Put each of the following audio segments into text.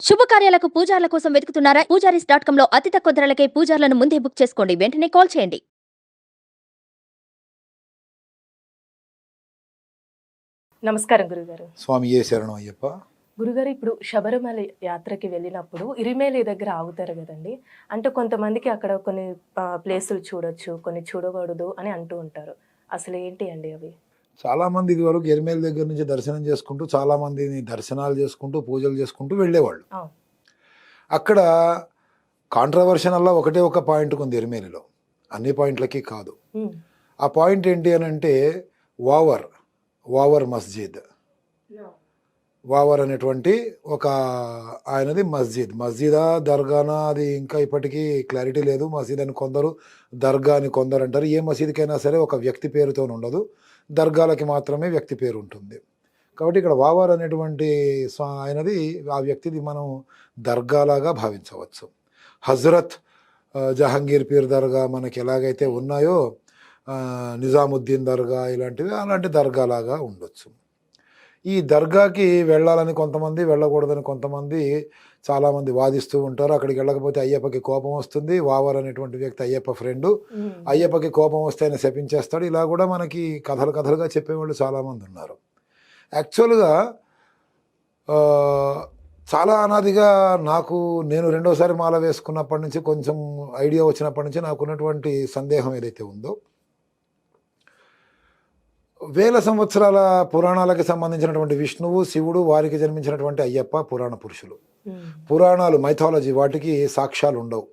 శుభకార్యాలకు పూజార్ల కోసం వెతుకుతున్నారా? పూజారీస్.com లో అతి తక్కువ ధరలకే పూజార్లను ముందే బుక్ చేసుకోండి. వెంటనే కాల్ చేయండి. నమస్కారం గురుగారు. స్వామి ఏ శరణం అయ్యప్ప. గురుగారు, ఇప్పుడు శబరిమల యాత్రకి వెళ్ళినప్పుడు ఇరిమేలి దగ్గర ఆగుతారు కదండి. అంటే కొంతమందికి అక్కడ కొన్ని ప్లేసులు చూడొచ్చు, కొన్ని చూడకూడదు అని అంటూ ఉంటారు. అసలు ఏంటి అండి అవి? చాలామంది ఇదివరకు ఎరిమేల దగ్గర నుంచి దర్శనం చేసుకుంటూ చాలామందిని దర్శనాలు చేసుకుంటూ పూజలు చేసుకుంటూ వెళ్ళేవాళ్ళు. అక్కడ కాంట్రవర్షన్ అలా ఒకటే ఒక పాయింట్ ఉంది ఎరిమేలిలో, అన్ని పాయింట్లకి కాదు. ఆ పాయింట్ ఏంటి అని అంటే వావర్ మస్జిద్. వావర్ అనేటువంటి ఒక ఆయనది మస్జిదా దర్గానా అది ఇంకా ఇప్పటికీ క్లారిటీ లేదు. మసీద్ అని కొందరు, దర్గా అని కొందరు అంటారు. ఏ మసీదుకైనా సరే ఒక వ్యక్తి పేరుతో ఉండదు, దర్గాలకి మాత్రమే వ్యక్తి పేరు ఉంటుంది. కాబట్టి ఇక్కడ వావర్ అనేటువంటి ఆయనది, ఆ వ్యక్తిది మనం దర్గాలాగా భావించవచ్చు. హజరత్ జహంగీర్ పీర్ దర్గా మనకి ఎలాగైతే ఉన్నాయో, నిజాముద్దీన్ దర్గా ఇలాంటివి అలాంటి దర్గాలాగా ఉండొచ్చు. ఈ దర్గాకి వెళ్ళాలని కొంతమంది, వెళ్ళకూడదని కొంతమంది చాలామంది వాదిస్తూ ఉంటారు. అక్కడికి వెళ్ళకపోతే అయ్యప్పకి కోపం వస్తుంది. వావర్ అనేటువంటి వ్యక్తి అయ్యప్ప ఫ్రెండు, అయ్యప్పకి కోపం వస్తే ఆయన శపించేస్తాడు. ఇలా కూడా మనకి కథలుగా చెప్పేవాళ్ళు చాలామంది ఉన్నారు. యాక్చువల్గా చాలా అనాదిగా నేను రెండోసారి మాల వేసుకున్నప్పటి నుంచి, కొంచెం ఐడియా వచ్చినప్పటి నుంచి నాకున్నటువంటి సందేహం ఏదైతే ఉందో, వేల సంవత్సరాల పురాణాలకి సంబంధించినటువంటి విష్ణువు, శివుడు, వారికి జన్మించినటువంటి అయ్యప్ప పురాణ పురుషులు. పురాణాలు, మైథాలజీ, వాటికి సాక్ష్యాలు ఉండవు.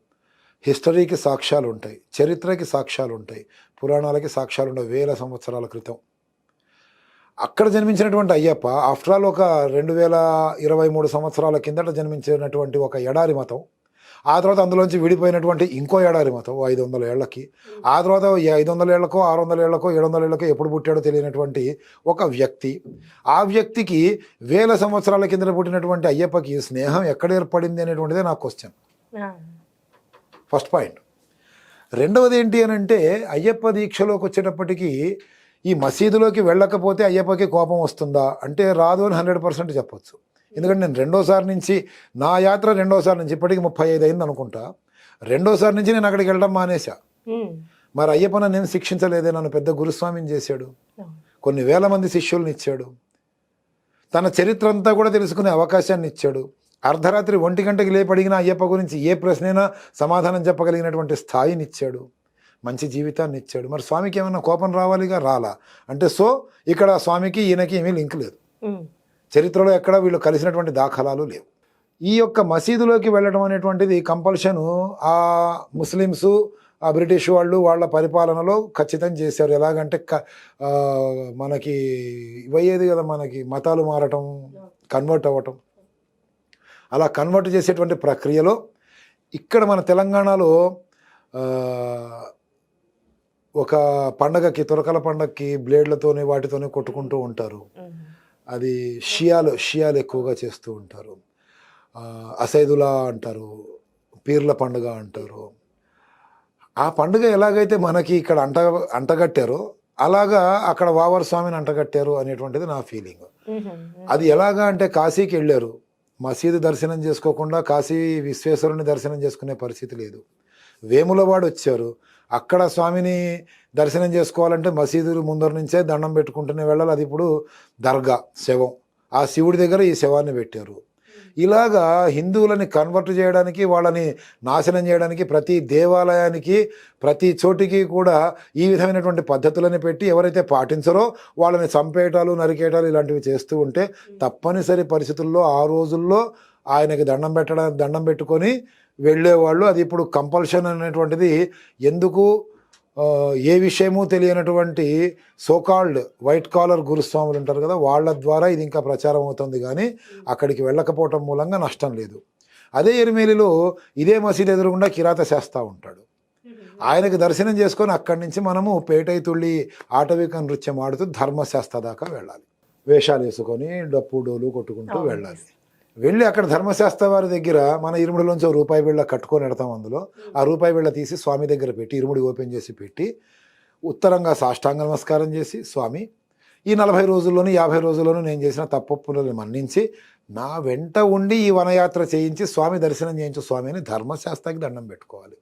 హిస్టరీకి సాక్ష్యాలు ఉంటాయి, చరిత్రకి సాక్ష్యాలు ఉంటాయి, పురాణాలకి సాక్ష్యాలు ఉండవు. వేల సంవత్సరాల క్రితం అక్కడ జన్మించినటువంటి అయ్యప్ప ఆఫ్టర్ ఆల్ ఒక 2023 సంవత్సరాల కిందట జన్మించినటువంటి ఒక ఎడారి మతం. ఆ తర్వాత అందులోంచి విడిపోయినటువంటి ఇంకో ఎడారి మతం 500 ఏళ్లకి. ఆ తర్వాత 500 ఏళ్లకో 600 ఏళ్లకో 700 ఏళ్లకో ఎప్పుడు పుట్టాడో తెలియనటువంటి ఒక వ్యక్తి. ఆ వ్యక్తికి వేల సంవత్సరాల కింద పుట్టినటువంటి అయ్యప్పకి స్నేహం ఎక్కడ ఏర్పడింది అనేటువంటిదే నా క్వశ్చన్. First point. రెండవది ఏంటి అని అంటే, అయ్యప్ప దీక్షలోకి వచ్చేటప్పటికీ ఈ మసీదులోకి వెళ్ళకపోతే అయ్యప్పకి కోపం వస్తుందా అంటే రాదు అని 100% చెప్పొచ్చు. ఎందుకంటే నేను రెండోసారి నుంచి, నా యాత్ర రెండోసారి నుంచి, ఇప్పటికి 35 అయింది అనుకుంటా, రెండోసారి నుంచి నేను అక్కడికి వెళ్ళడం మానేశా. మరి అయ్యప్ప నేను శిక్షించలేదే, నన్ను పెద్ద గురుస్వామిని చేశాడు, కొన్ని వేల మంది శిష్యుల్ని ఇచ్చాడు, తన చరిత్ర అంతా కూడా తెలుసుకునే అవకాశాన్ని ఇచ్చాడు. అర్ధరాత్రి 1 గంటకి లేపి అడిగిన అయ్యప్ప గురించి ఏ ప్రశ్నైనా సమాధానం చెప్పగలిగినటువంటి స్థాయిని ఇచ్చాడు, మంచి జీవితాన్ని ఇచ్చాడు. మరి స్వామికి ఏమైనా కోపం రావాలిగా, రాలా. అంటే సో ఇక్కడ స్వామికి ఈయనకి ఏమీ లింక్ లేదు. చరిత్రలో ఎక్కడ వీళ్ళు కలిసినటువంటి దాఖలాలు లేవు. ఈ యొక్క మసీదులోకి వెళ్ళడం అనేటువంటిది కంపల్షను ఆ ముస్లిమ్సు, ఆ బ్రిటిష్ వాళ్ళు వాళ్ళ పరిపాలనలో ఖచ్చితంగా చేశారు. ఎలాగంటే మనకి ఇవయ్యేది కదా, మనకి మతాలు మారటం, కన్వర్ట్ అవ్వటం. అలా కన్వర్ట్ చేసేటువంటి ప్రక్రియలో ఇక్కడ మన తెలంగాణలో ఒక పండగకి, తురకల పండగకి బ్లేడ్లతోనే వాటితోనే కొట్టుకుంటూ ఉంటారు. అది షియాలు ఎక్కువగా చేస్తూ ఉంటారు. అసైదులా అంటారు, పీర్ల పండుగ అంటారు. ఆ పండుగ ఎలాగైతే మనకి ఇక్కడ అంటగట్టారో అలాగా అక్కడ వావర్ స్వామిని అంటగట్టారు అనేటువంటిది నా ఫీలింగ్. అది ఎలాగా అంటే, కాశీకి వెళ్ళారు, మసీదు దర్శనం చేసుకోకుండా కాశీ విశ్వేశ్వరుని దర్శనం చేసుకునే పరిస్థితి లేదు. వేములవాడు వచ్చారు, అక్కడ స్వామిని దర్శనం చేసుకోవాలంటే మసీదులు ముందర నుంచే దండం పెట్టుకుంటూనే వెళ్ళాలి. అది ఇప్పుడు దర్గా, శవం, ఆ శివుడి దగ్గర ఈ శవాన్ని పెట్టారు. ఇలాగా హిందువులని కన్వర్ట్ చేయడానికి, వాళ్ళని నాశనం చేయడానికి ప్రతి దేవాలయానికి, ప్రతి చోటికి కూడా ఈ విధమైనటువంటి పద్ధతులని పెట్టి ఎవరైతే పాటించరో వాళ్ళని చంపేయటాలు, నరికేయటాలు ఇలాంటివి చేస్తూ ఉంటే తప్పనిసరి పరిస్థితుల్లో ఆ రోజుల్లో ఆయనకి దండం పెట్టుకొని వెళ్ళేవాళ్ళు. అది ఇప్పుడు కంపల్షన్ అనేటువంటిది ఎందుకు, ఏ విషయమూ తెలియనటువంటి సోకాల్డ్ వైట్ కాలర్ గురుస్వాములు ఉంటారు కదా, వాళ్ళ ద్వారా ఇది ఇంకా ప్రచారం అవుతుంది. కానీ అక్కడికి వెళ్ళకపోవటం మూలంగా నష్టం లేదు. అదే ఎరిమేలిలో ఇదే మసీదు ఎదురుగుండా కిరాత చేస్తూ ఉంటాడు. ఆయనకి దర్శనం చేసుకొని అక్కడి నుంచి మనము పేటై తుళ్ళి ఆటవిక నృత్యం ఆడుతూ ధర్మశాస్త్ర దాకా వెళ్ళాలి. వేషాలు వేసుకొని డప్పు డోలు కొట్టుకుంటూ వెళ్ళాలి. వెళ్ళి అక్కడ ధర్మశాస్త్ర వారి దగ్గర మన ఇరుముడిలోంచి రూపాయి బిళ్ళ కట్టుకొని పెడతాం. అందులో ఆ రూపాయి బిళ్ళ తీసి స్వామి దగ్గర పెట్టి, ఇరుముడి ఓపెన్ చేసి పెట్టి, ఉత్తరంగా సాష్టాంగ నమస్కారం చేసి, స్వామి ఈ 40 రోజుల్లోనూ 50 రోజుల్లోనూ నేను చేసిన తప్పులను మన్నించి నా వెంట ఉండి ఈ వనయాత్ర చేయించి స్వామి దర్శనం చేయించు స్వామి అని ధర్మశాస్త్రకి దండం పెట్టుకోవాలి.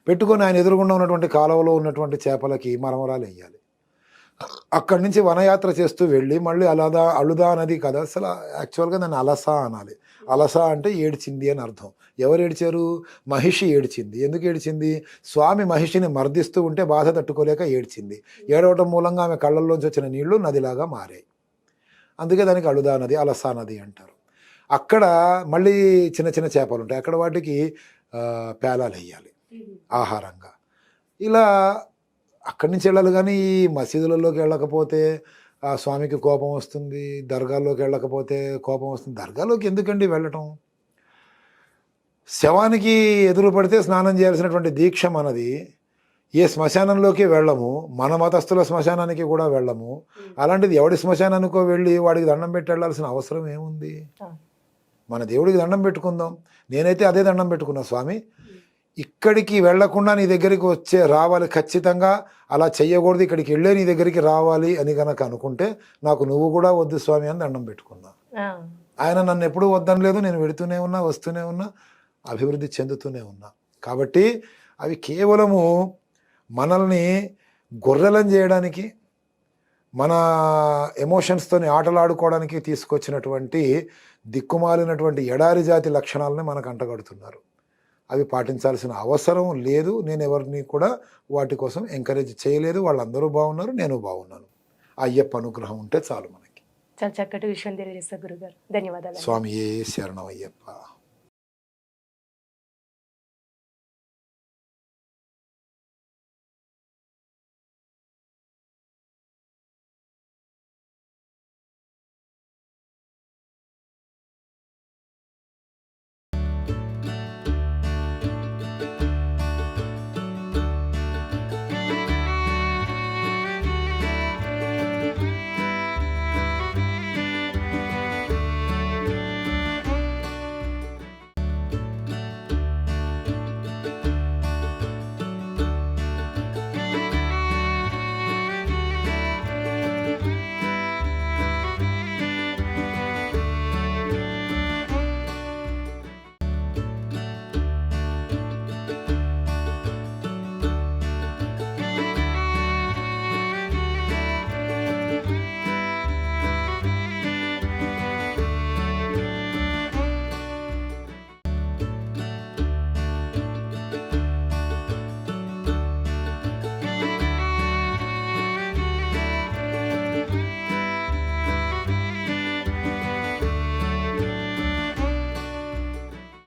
పెట్టుకొని ఆయన ఎదురుగుండా ఉన్నటువంటి కాలువలో ఉన్నటువంటి చేపలకి మరమరాలు వేయాలి. అక్కడి నుంచి వనయాత్ర చేస్తూ వెళ్ళి మళ్ళీ అలుదా నది కదా, అసలు యాక్చువల్గా దాన్ని అలస అనాలి. అలస అంటే ఏడ్చింది అని అర్థం. ఎవరు ఏడ్చారు? మహిషి ఏడ్చింది. ఎందుకు ఏడ్చింది? స్వామి మహిషిని మర్దిస్తూ ఉంటే బాధ తట్టుకోలేక ఏడ్చింది. ఏడవటం మూలంగా ఆమె కళ్ళల్లోంచి వచ్చిన నీళ్లు నదిలాగా మారాయి. అందుకే దానికి అలుదా నది, అలసా నది అంటారు. అక్కడ మళ్ళీ చిన్న చిన్న చేపలు ఉంటాయి, అక్కడ వాటికి పేలాలు వేయాలి ఆహారంగా. ఇలా అక్కడి నుంచి వెళ్ళాలి. కానీ ఈ మసీదులలోకి వెళ్ళకపోతే ఆ స్వామికి కోపం వస్తుంది, దర్గాల్లోకి వెళ్ళకపోతే కోపం వస్తుంది. దర్గాలోకి ఎందుకండి వెళ్ళటం? శవానికి ఎదురు పడితే స్నానం చేయాల్సినటువంటి దీక్ష మనది. ఏ శ్మశానంలోకి వెళ్ళము, మన మతస్థుల శ్మశానానికి కూడా వెళ్ళము. అలాంటిది ఎవడి శ్మశానానికో వెళ్ళి వాడికి దండం పెట్టి వెళ్ళాల్సిన అవసరం ఏముంది? మన దేవుడికి దండం పెట్టుకుందాం. నేనైతే అదే దండం పెట్టుకున్నా, స్వామి ఇక్కడికి వెళ్లకుండా నీ దగ్గరికి రావాలి ఖచ్చితంగా, అలా చెయ్యకూడదు, ఇక్కడికి వెళ్ళే నీ దగ్గరికి రావాలి అని కనుక అనుకుంటే నాకు నువ్వు కూడా వద్దు స్వామి అని దండం పెట్టుకున్నా. ఆయన నన్ను ఎప్పుడూ వద్దనలేదు, నేను వెళుతూనే ఉన్నా, వస్తూనే ఉన్నా, అభివృద్ధి చెందుతూనే ఉన్నా. కాబట్టి అవి కేవలము మనల్ని గొర్రెలను చేయడానికి, మన ఎమోషన్స్తోని ఆటలాడుకోవడానికి తీసుకొచ్చినటువంటి దిక్కుమాలినటువంటి ఎడారి జాతి లక్షణాలని మనకు అంటగడుతున్నారు. అవి పాటించాల్సిన అవసరం లేదు. నేను ఎవరిని కూడా వాటి కోసం ఎంకరేజ్ చేయలేదు. వాళ్ళందరూ బాగున్నారు, నేను బాగున్నాను. అయ్యప్ప అనుగ్రహం ఉంటే చాలు మనకి. చాలా చక్కటి విషయం తెలియజేస్తారు గురుగారు. ధన్యవాదాలు. స్వామియే శరణం అయ్యప్ప.